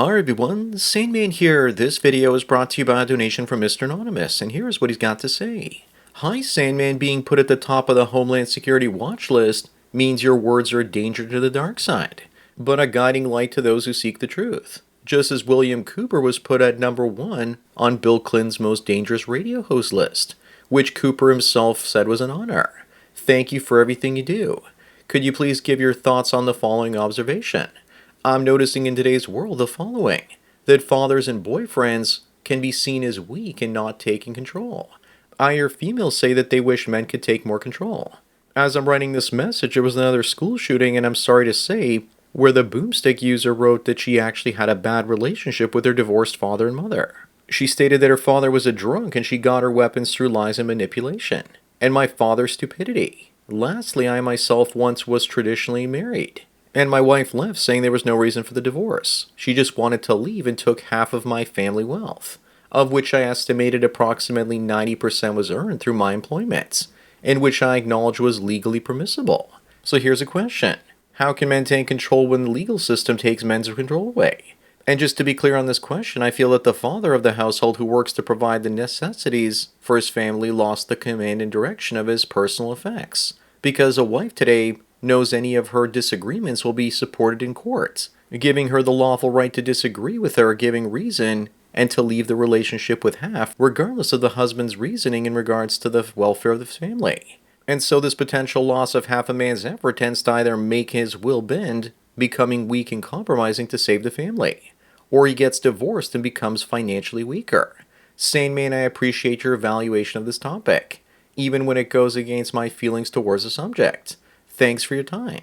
Hi everyone, Sandman here. This video is brought to you by a donation from Mr. Anonymous, and here's what he's got to say. Hi Sandman, being put at the top of the Homeland Security watch list means your words are a danger to the dark side, but a guiding light to those who seek the truth. Just as William Cooper was put at number 1 on Bill Clinton's most dangerous radio host list, which Cooper himself said was an honor. Thank you for everything you do. Could you please give your thoughts on the following observation? I'm noticing in today's world the following, that fathers and boyfriends can be seen as weak and not taking control. I hear females say that they wish men could take more control. As I'm writing this message, there was another school shooting, and I'm sorry to say, where the boomstick user wrote that she actually had a bad relationship with her divorced father and mother. She stated that her father was a drunk and she got her weapons through lies and manipulation, and my father's stupidity. Lastly, I myself once was traditionally married. And my wife left saying there was no reason for the divorce. She just wanted to leave and took half of my family wealth, of which I estimated approximately 90% was earned through my employment, and which I acknowledge was legally permissible. So here's a question. How can men take control when the legal system takes men's control away? And just to be clear on this question, I feel that the father of the household who works to provide the necessities for his family lost the command and direction of his personal effects. Because a wife today knows any of her disagreements will be supported in court, giving her the lawful right to disagree with her, giving reason, and to leave the relationship with half, regardless of the husband's reasoning in regards to the welfare of the family. And so this potential loss of half a man's effort tends to either make his will bend, becoming weak and compromising to save the family, or he gets divorced and becomes financially weaker. Sane man, I appreciate your evaluation of this topic, even when it goes against my feelings towards the subject. Thanks for your time.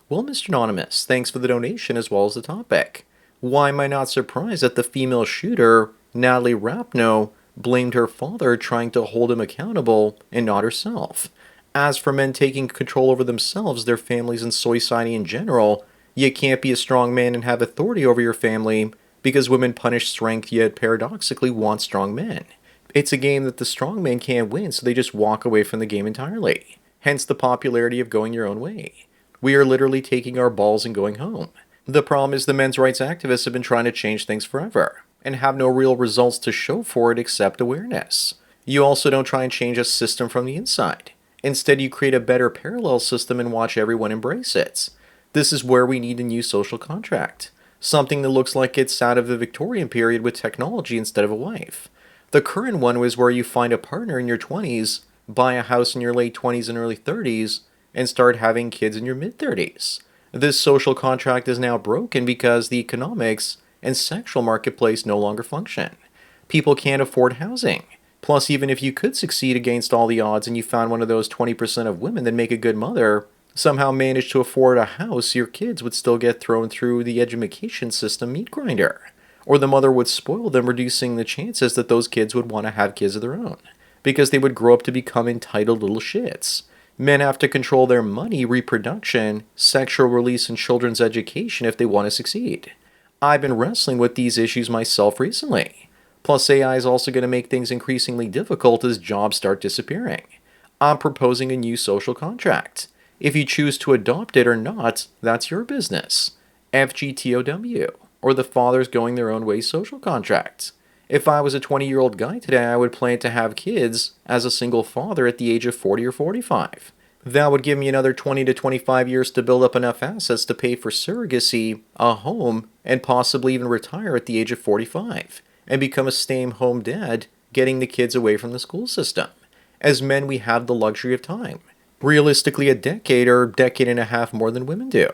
Well, Mr. Anonymous, thanks for the donation as well as the topic. Why am I not surprised that the female shooter, Natalie Rapnoe, blamed her father trying to hold him accountable and not herself? As for men taking control over themselves, their families, and society in general, you can't be a strong man and have authority over your family because women punish strength yet paradoxically want strong men. It's a game that the strong men can't win, so they just walk away from the game entirely. Hence the popularity of going your own way. We are literally taking our balls and going home. The problem is the men's rights activists have been trying to change things forever, and have no real results to show for it except awareness. You also don't try and change a system from the inside. Instead, you create a better parallel system and watch everyone embrace it. This is where we need a new social contract. Something that looks like it's out of the Victorian period with technology instead of a wife. The current one was where you find a partner in your 20s, buy a house in your late 20s and early 30s, and start having kids in your mid-30s. This social contract is now broken because the economics and sexual marketplace no longer function. People can't afford housing. Plus, even if you could succeed against all the odds and you found one of those 20% of women that make a good mother, somehow managed to afford a house, your kids would still get thrown through the education system meat grinder. Or the mother would spoil them, reducing the chances that those kids would want to have kids of their own, because they would grow up to become entitled little shits. Men have to control their money, reproduction, sexual release, and children's education if they want to succeed. I've been wrestling with these issues myself recently. Plus, AI is also going to make things increasingly difficult as jobs start disappearing. I'm proposing a new social contract. If you choose to adopt it or not, that's your business. FGTOW, or the fathers going their own way social contract. If I was a 20-year-old guy today, I would plan to have kids as a single father at the age of 40 or 45. That would give me another 20 to 25 years to build up enough assets to pay for surrogacy, a home, and possibly even retire at the age of 45, and become a stay-home dad, getting the kids away from the school system. As men, we have the luxury of time. Realistically, a decade or decade and a half more than women do.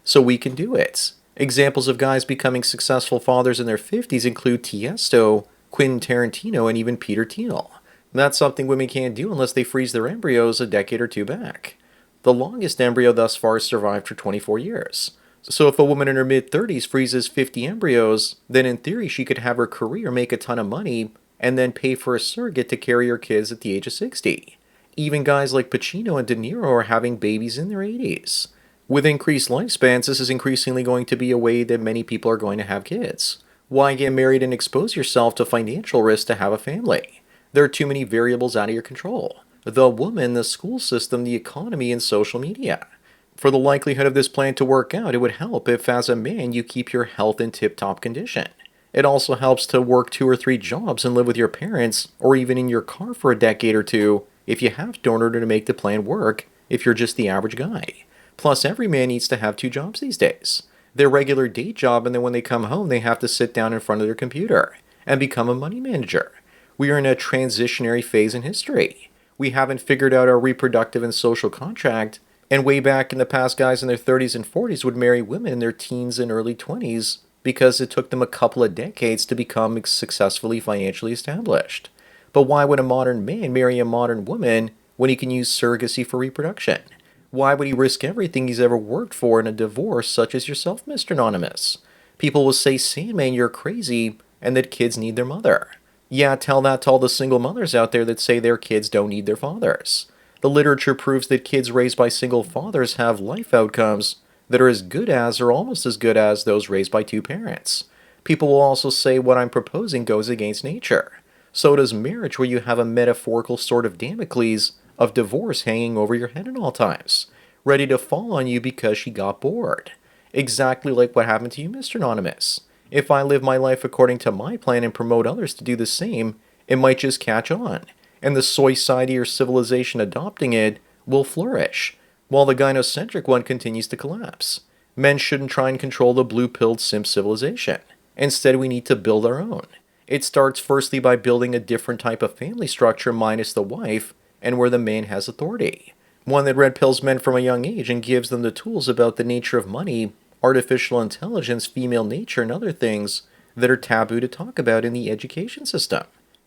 So we can do it. Examples of guys becoming successful fathers in their 50s include Tiesto, Quentin Tarantino, and even Peter Thiel. That's something women can't do unless they freeze their embryos a decade or two back. The longest embryo thus far has survived for 24 years. So if a woman in her mid-30s freezes 50 embryos, then in theory she could have her career, make a ton of money, and then pay for a surrogate to carry her kids at the age of 60. Even guys like Pacino and De Niro are having babies in their 80s. With increased lifespans, this is increasingly going to be a way that many people are going to have kids. Why get married and expose yourself to financial risk to have a family? There are too many variables out of your control. The woman, the school system, the economy, and social media. For the likelihood of this plan to work out, it would help if, as a man, you keep your health in tip-top condition. It also helps to work 2 or 3 jobs and live with your parents, or even in your car for a decade or two, if you have to in order to make the plan work, if you're just the average guy. Plus, every man needs to have 2 jobs these days. Their regular day job, and then when they come home, they have to sit down in front of their computer and become a money manager. We are in a transitionary phase in history. We haven't figured out our reproductive and social contract, and way back in the past, guys in their 30s and 40s would marry women in their teens and early 20s because it took them a couple of decades to become successfully financially established. But why would a modern man marry a modern woman when he can use surrogacy for reproduction? Why would he risk everything he's ever worked for in a divorce such as yourself, Mr. Anonymous? People will say, Sandman, you're crazy, and that kids need their mother. Yeah, tell that to all the single mothers out there that say their kids don't need their fathers. The literature proves that kids raised by single fathers have life outcomes that are as good as or almost as good as those raised by 2 parents. People will also say what I'm proposing goes against nature. So does marriage, where you have a metaphorical sword of Damocles of divorce hanging over your head at all times, ready to fall on you because she got bored. Exactly like what happened to you, Mr. Anonymous. If I live my life according to my plan and promote others to do the same, it might just catch on, and the soy society or civilization adopting it will flourish, while the gynocentric one continues to collapse. Men shouldn't try and control the blue-pilled simp civilization. Instead, we need to build our own. It starts firstly by building a different type of family structure minus the wife, and where the man has authority. One that red pills men from a young age and gives them the tools about the nature of money, artificial intelligence, female nature, and other things that are taboo to talk about in the education system.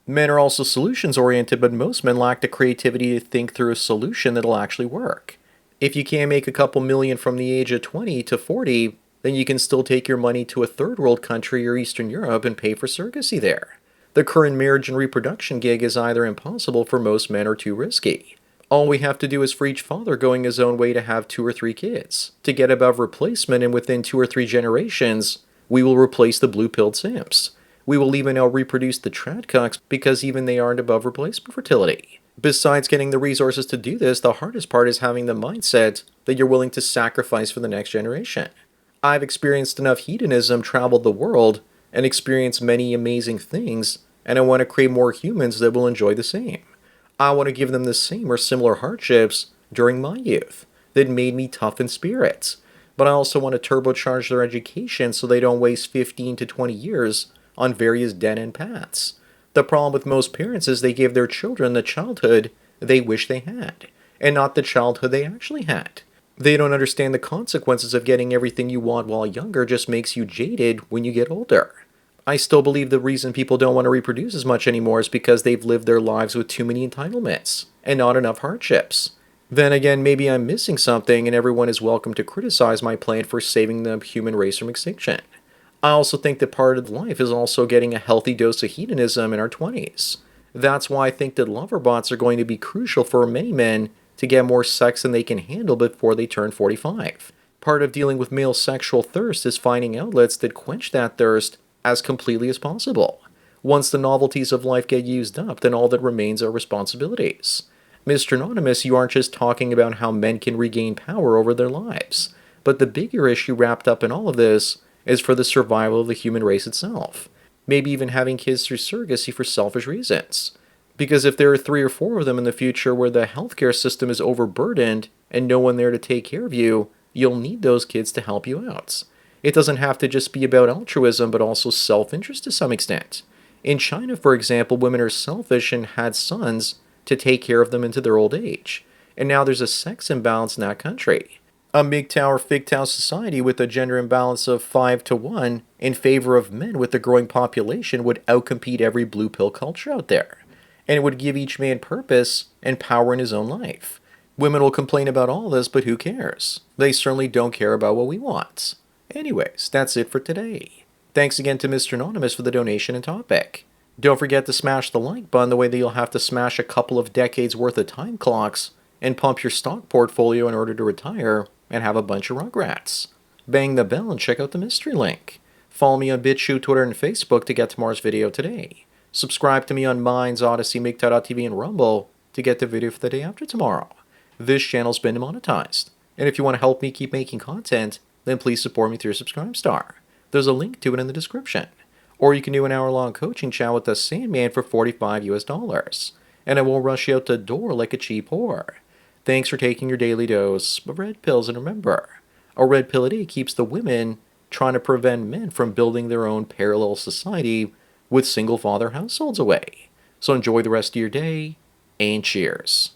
Men are also solutions oriented, but most men lack the creativity to think through a solution that'll actually work. If you can't make a couple million from the age of 20 to 40, then you can still take your money to a third world country or Eastern Europe and pay for surrogacy there. The current marriage and reproduction gig is either impossible for most men or too risky. All we have to do is for each father going his own way to have 2 or 3 kids, to get above replacement, and within 2 or 3 generations, we will replace the blue-pilled simps. We will even out-reproduce the tradcucks because even they aren't above replacement fertility. Besides getting the resources to do this, the hardest part is having the mindset that you're willing to sacrifice for the next generation. I've experienced enough hedonism, traveled the world, and experienced many amazing things, and I want to create more humans that will enjoy the same. I want to give them the same or similar hardships during my youth that made me tough in spirits. But I also want to turbocharge their education so they don't waste 15 to 20 years on various dead-end paths. The problem with most parents is they give their children the childhood they wish they had, and not the childhood they actually had. They don't understand the consequences of getting everything you want while younger just makes you jaded when you get older. I still believe the reason people don't want to reproduce as much anymore is because they've lived their lives with too many entitlements and not enough hardships. Then again, maybe I'm missing something, and everyone is welcome to criticize my plan for saving the human race from extinction. I also think that part of life is also getting a healthy dose of hedonism in our 20s. That's why I think that lover bots are going to be crucial for many men to get more sex than they can handle before they turn 45. Part of dealing with male sexual thirst is finding outlets that quench that thirst as completely as possible. Once the novelties of life get used up, then all that remains are responsibilities. Mr. Anonymous, you aren't just talking about how men can regain power over their lives, but the bigger issue wrapped up in all of this is for the survival of the human race itself. Maybe even having kids through surrogacy for selfish reasons. Because if there are 3 or 4 of them in the future where the healthcare system is overburdened and no one there to take care of you, you'll need those kids to help you out. It doesn't have to just be about altruism, but also self-interest to some extent. In China, for example, women are selfish and had sons to take care of them into their old age. And now there's a sex imbalance in that country. A MGTOW or FGTOW society with a gender imbalance of 5 to 1 in favor of men with a growing population would outcompete every blue pill culture out there. And it would give each man purpose and power in his own life. Women will complain about all this, but who cares? They certainly don't care about what we want. Anyways, that's it for today. Thanks again to Mr. Anonymous for the donation and topic. Don't forget to smash the like button the way that you'll have to smash a couple of decades worth of time clocks and pump your stock portfolio in order to retire and have a bunch of rugrats. Bang the bell and check out the mystery link. Follow me on BitChute, Twitter, and Facebook to get tomorrow's video today. Subscribe to me on Minds, Odyssey, MGTOW.tv, and Rumble to get the video for the day after tomorrow. This channel's been demonetized. And if you want to help me keep making content, then please support me through Subscribe Star. There's a link to it in the description. Or you can do an hour-long coaching chat with the Sandman for $45 US. And I won't rush you out the door like a cheap whore. Thanks for taking your daily dose of red pills, and remember, a red pill a day keeps the women trying to prevent men from building their own parallel society with single father households away. So enjoy the rest of your day, and cheers.